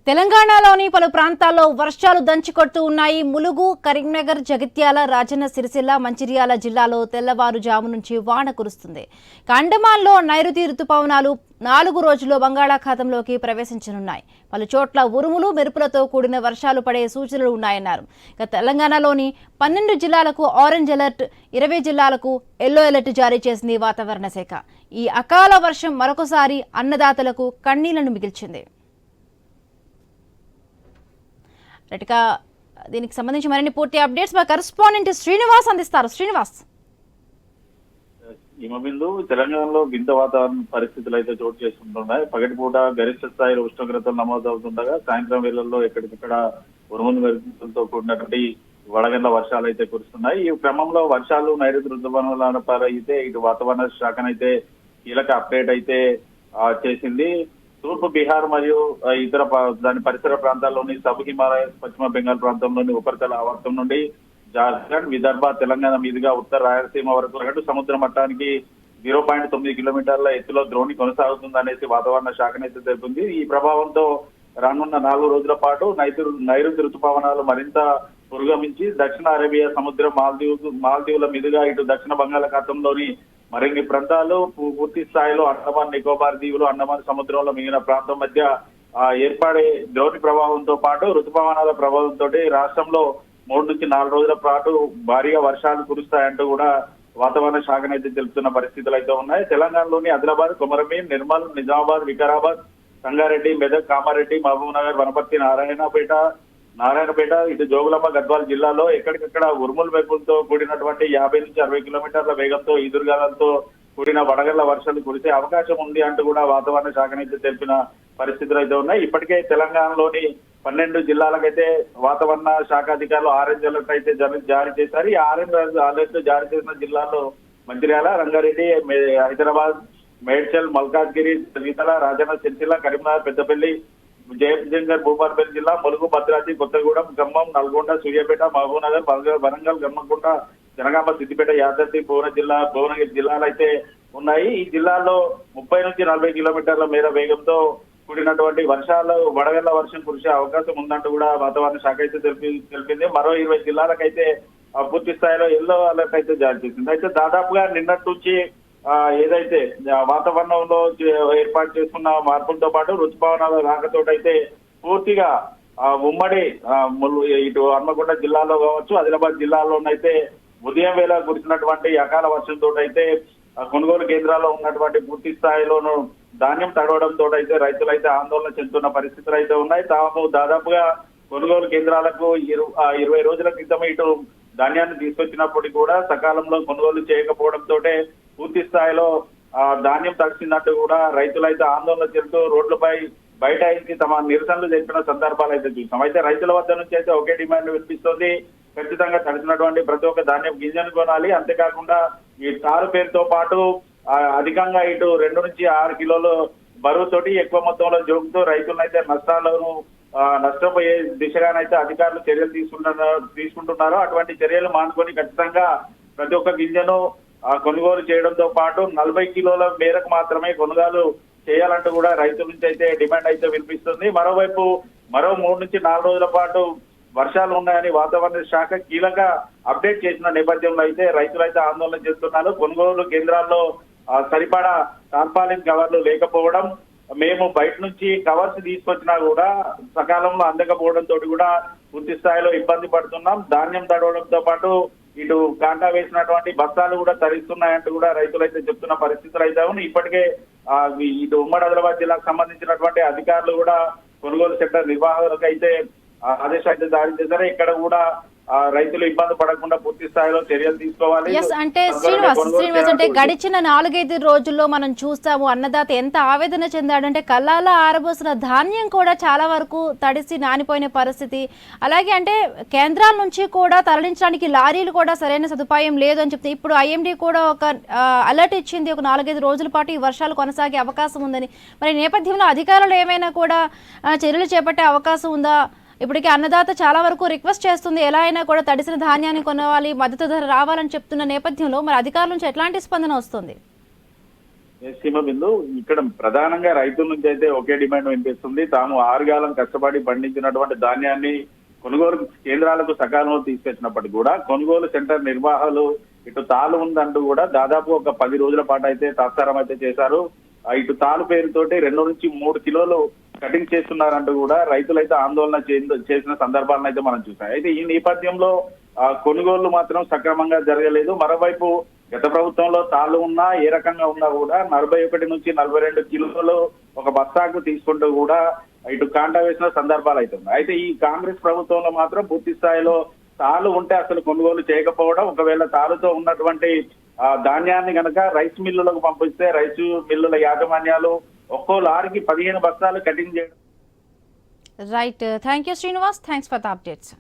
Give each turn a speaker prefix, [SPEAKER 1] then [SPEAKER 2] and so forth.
[SPEAKER 1] తెలంగాణలోని పలు ప్రాంతాల్లో వర్షాలు దంచికొడుతూ ఉన్నాయి. ములుగు, కరీంనగర్, జగిత్యాల, రాజన్న సిరిసిల్ల, మంచిర్యాల జిల్లాలో తెల్లవారుజాము నుంచి వాన కురుస్తుంది. అండమాన్లో నైరుతి రుతుపవనాలు 4 రోజుల్లో బంగాళాఖాతంలోకి ప్రవేశించనున్నాయి. పలు చోట్ల ఉరుములు, మెరుపులతో కూడిన వర్షాలు పడే సూచనలు ఉన్నాయన్నారు. ఇక తెలంగాణలోని 12 జిల్లాలకు ఆరెంజ్ అలర్ట్, 20 జిల్లాలకు ఎల్లో అలర్ట్ జారీ చేసింది వాతావరణ శాఖ. ఈ అకాల వర్షం మరొకసారి అన్నదాతలకు కన్నీళ్లను మిగిల్చింది. దీనికి సంబంధించి మరిన్ని పూర్తి అప్డేట్స్ మా కరెస్పాండెంట్ శ్రీనివాస్ అందిస్తారు. శ్రీనివాస్,
[SPEAKER 2] హిమబిందు తెలంగాణలో వింత వాతావరణ పరిస్థితులు అయితే చోటు చేసుకుంటున్నాయి. పగటిపూట గరిష్ట స్థాయిలో ఉష్ణోగ్రతలు నమోదవుతుండగా సాయంత్రం వేళల్లో ఎక్కడికక్కడ ఉరుములు మెరుపులతో కూడినటువంటి వడగండ్ల వర్షాలు అయితే కురుస్తున్నాయి. ఈ క్రమంలో వర్షాలు నైరుతి రుతుపవనాల అయితే ఇటు వాతావరణ శాఖనైతే కీలక అప్డేట్ అయితే చేసింది. తూర్పు బీహార్ మరియు ఇతర దాని పరిసర ప్రాంతాల్లోని సబ్ హిమాలయస్, పశ్చిమ బెంగాల్ ప్రాంతంలోని ఉపరితల ఆవర్తం నుండి జార్ఖండ్, విదర్భ, తెలంగాణ మీదుగా ఉత్తర రాయలసీమ వరకు సముద్ర మట్టానికి 0.9 కిలోమీటర్ల ఎత్తులో ద్రోణి కొనసాగుతుందనేసి వాతావరణ శాఖనైతే తెలిపింది. ఈ ప్రభావంతో రానున్న 4 రోజుల పాటు నైరుతి రుతుపవనాలు మరింత పురోగమించి దక్షిణ అరేబియా సముద్రం, మాల్దీవుల మీదుగా ఇటు దక్షిణ బంగాళాఖాతంలోని మరిన్ని ప్రాంతాలు, పూర్తి స్థాయిలో అండమాన్ నికోబార్ దీవులు, అండమాన్ సముద్రంలో మిగిలిన ప్రాంతం మధ్య ఏర్పడే ద్రోణి ప్రభావంతో పాటు రుతుపవనాల ప్రభావంతో రాష్ట్రంలో 3 నుంచి 4 రోజుల పాటు భారీగా వర్షాలు కురుస్తాయంటూ కూడా వాతావరణ శాఖనైతే తెలుపుతున్న పరిస్థితులు అయితే ఉన్నాయి. తెలంగాణలోని ఆదిలాబాద్, కొమరంభీం, నిర్మల్, నిజామాబాద్, వికారాబాద్, సంగారెడ్డి, మెదక్, కామారెడ్డి, మహబూబ్ నగర్, వనపర్తి, నారాయణపేట, ఇటు జోగులాంబ, గద్వాల్ జిల్లాలో ఎక్కడికక్కడ ఉరుముల మెరుపులతో కూడినటువంటి 50 నుంచి 60 కిలోమీటర్ల వేగంతో ఈదురుగాలతో కూడిన వడగళ్ల వర్షాలు కురిసే అవకాశం ఉంది అంటూ కూడా వాతావరణ శాఖనైతే తెలిపిన పరిస్థితులు అయితే ఉన్నాయి. ఇప్పటికే తెలంగాణలోని 12 జిల్లాలకైతే వాతావరణ శాఖ అధికారులు ఆరెంజ్ అలర్ట్ అయితే జారీ చేశారు. ఈ ఆరెంజ్ అలర్ట్ జారీ చేసిన జిల్లాల్లో మంచిర్యాల, రంగారెడ్డి, హైదరాబాద్, మేడ్చల్, మల్కాజ్గిరి, శ్రీతల, రాజన్న సిరిసిల్ల, కరీంనగర్, పెద్దపల్లి, జయశంకర్, భూపాలపల్లి జిల్లా, ములుగు, భద్రాద్రి, కొత్తగూడెం, ఖమ్మం, నల్గొండ, సూర్యాపేట, మహబూబ్ నగర్, వరంగల్, హన్మకొండ, జనగామ, సిద్దిపేట, యాదాద్రి, భువనగిరి జిల్లాలు అయితే ఉన్నాయి. ఈ జిల్లాల్లో 30 నుంచి 40 కిలోమీటర్ల మేర వేగంతో కూడినటువంటి వర్షాలు, వడగళ్ల వర్షం కురిసే అవకాశం ఉందంటూ కూడా వాతావరణ శాఖ అయితే తెలిపింది. మరో 20 జిల్లాలకైతే పూర్తి స్థాయిలో ఎల్లో అలర్ట్ అయితే జారీ చేసింది. అయితే దాదాపుగా నిన్నటి నుంచి ఏదైతే వాతావరణంలో ఏర్పాటు చేసుకున్న మార్పులతో పాటు రుతుపవనాల రాకతోటైతే పూర్తిగా ఉమ్మడి ఇటు హన్మకొండ జిల్లాలో కావచ్చు, ఆదిలాబాద్ జిల్లాలోనైతే ఉదయం వేళ కురిసినటువంటి అకాల వర్షంతో అయితే కొనుగోలు కేంద్రాల్లో ఉన్నటువంటి పూర్తి స్థాయిలోనూ ధాన్యం తడవడంతో అయితే రైతులైతే ఆందోళన చెందుతున్న పరిస్థితులు అయితే ఉన్నాయి. తాము దాదాపుగా కొనుగోలు కేంద్రాలకు 20 రోజుల క్రితం ఇటు ధాన్యాన్ని తీసుకొచ్చినప్పటికీ కూడా సకాలంలో కొనుగోలు చేయకపోవడంతో పూర్తి స్థాయిలో ధాన్యం తడిసిందంటూ కూడా రైతులైతే ఆందోళన చెందుతూ రోడ్లపై బైఠాయించి తమ నిరసనలు జరిపిన సందర్భాలు అయితే చూసాం. అయితే రైతుల వద్ద నుంచి అయితే ఒకే డిమాండ్ వినిపిస్తుంది. ఖచ్చితంగా తడిసినటువంటి ప్రతి ఒక్క ధాన్యం గింజను కొనాలి. అంతేకాకుండా ఈ తారు పేరుతో పాటు అధికంగా ఇటు 2 నుంచి 6 కిలోలు బరువుతోటి ఎక్కువ మొత్తంలో జోకుతూ రైతులనైతే నష్టపోయే దిశగానైతే అధికారులు చర్యలు తీసుకుంటున్నారు. అటువంటి చర్యలు మానుకొని ఖచ్చితంగా ప్రతి ఒక్క గింజను కొనుగోలు చేయడంతో పాటు 40 కిలోల మేరకు మాత్రమే కొనుగోలు చేయాలంటూ కూడా రైతుల నుంచి అయితే డిమాండ్ అయితే వినిపిస్తుంది. మరోవైపు మరో 3 నుంచి 4 రోజుల పాటు వర్షాలు ఉన్నాయని వాతావరణ శాఖ కీలక అప్డేట్ చేసిన నేపథ్యంలో అయితే రైతులైతే ఆందోళన చేస్తున్నారు. కొనుగోలు కేంద్రాల్లో సరిపడా టార్పాలిన్ కవర్లు లేకపోవడం, మేము బయట నుంచి కవర్స్ తీసుకొచ్చినా కూడా సకాలంలో అందకపోవడంతో కూడా పూర్తి స్థాయిలో ఇబ్బంది పడుతున్నాం. ధాన్యం తడవడంతో పాటు ఇటు కాంటా వేసినటువంటి బస్తాలు కూడా తరిస్తున్నాయంటూ కూడా రైతులైతే చెప్తున్న పరిస్థితులు అయితే ఉన్నాయి. ఇప్పటికే ఇటు ఉమ్మడి ఆదిలాబాద్ జిల్లాకు సంబంధించినటువంటి అధికారులు కూడా కొనుగోలు సెంటర్ నిర్వాహకులకు అయితే ఆదేశాలు అయితే జారీ చేశారు. ఇక్కడ కూడా రైతులు ఇబ్బంది పడకుండా పూర్తి స్థాయిలో చర్యలు తీసుకోవాలి.
[SPEAKER 1] అంటే శ్రీనివాస్ అంటే గడిచిన 4-5 రోజుల్లో మనం చూస్తాము అన్నదాత ఎంత ఆవేదన చెందాడంటే కళ్ళాల ఆరబోసిన ధాన్యం కూడా చాలా వరకు తడిసి నానిపోయిన పరిస్థితి. అలాగే అంటే కేంద్రాల నుంచి కూడా తరలించడానికి లారీలు కూడా సరైన సదుపాయం లేదు అని చెప్తే ఇప్పుడు ఐఎండీ కూడా ఒక అలర్ట్ ఇచ్చింది. ఒక 4-5 రోజుల పాటు ఈ వర్షాలు కొనసాగే అవకాశం ఉందని. మరి నేపథ్యంలో అధికారులు ఏమైనా కూడా చర్యలు చేపట్టే అవకాశం ఉందా? ఇప్పటికే అన్నదాత చాలా వరకు రిక్వెస్ట్ చేస్తుంది, ఎలా అయినా కూడా తడిసిన ధాన్యాన్ని కొనవాలి, మద్దతు ధర రావాలని చెప్తున్న నేపథ్యంలో మరి అధికారుల నుంచి ఎట్లాంటి స్పందన వస్తుంది?
[SPEAKER 2] సీమ బిందు ఇక్కడ ప్రధానంగా రైతుల నుంచి అయితే ఒకే డిమాండ్ వినిపిస్తుంది. తాము 6 కాలం కష్టపడి పండించినటువంటి ధాన్యాన్ని కొనుగోలు కేంద్రాలకు సకాలంలో తీసుకొచ్చినప్పటికీ కూడా కొనుగోలు సెంటర్ నిర్వాహకులు ఇటు తాలు ఉందంటూ కూడా దాదాపు ఒక 10 రోజుల పాటు అయితే తాత్సారం అయితే చేశారు. ఇటు తాలు పేరుతోటి 2 నుంచి 3 కిలోలు కటింగ్ చేస్తున్నారంటూ కూడా రైతులైతే ఆందోళన చేసిన సందర్భాలను అయితే మనం చూసాం. అయితే ఈ నేపథ్యంలో కొనుగోళ్లు మాత్రం సక్రమంగా జరగలేదు. మరోవైపు గత ప్రభుత్వంలో తాళ్ళు ఉన్నా ఏ రకంగా ఉన్నా కూడా 41 నుంచి 42 కిలోలు ఒక బస్తాకు తీసుకుంటూ కూడా ఇటు కాంటా వేసిన సందర్భాలు అయితే ఉన్నాయి. అయితే ఈ కాంగ్రెస్ ప్రభుత్వంలో మాత్రం పూర్తి స్థాయిలో తాళ్ళు ఉంటే అసలు కొనుగోలు చేయకపోవడం, ఒకవేళ తాళ్ళుతో ఉన్నటువంటి ధాన్యాన్ని కనుక రైస్ మిల్లులకు పంపిస్తే రైసు మిల్లుల యాజమాన్యాలు ఒక్కో లారీకి 15 బస్తాలు కటింగ్ చేయడం.
[SPEAKER 1] Right, thank you Srinivas, thanks for the updates.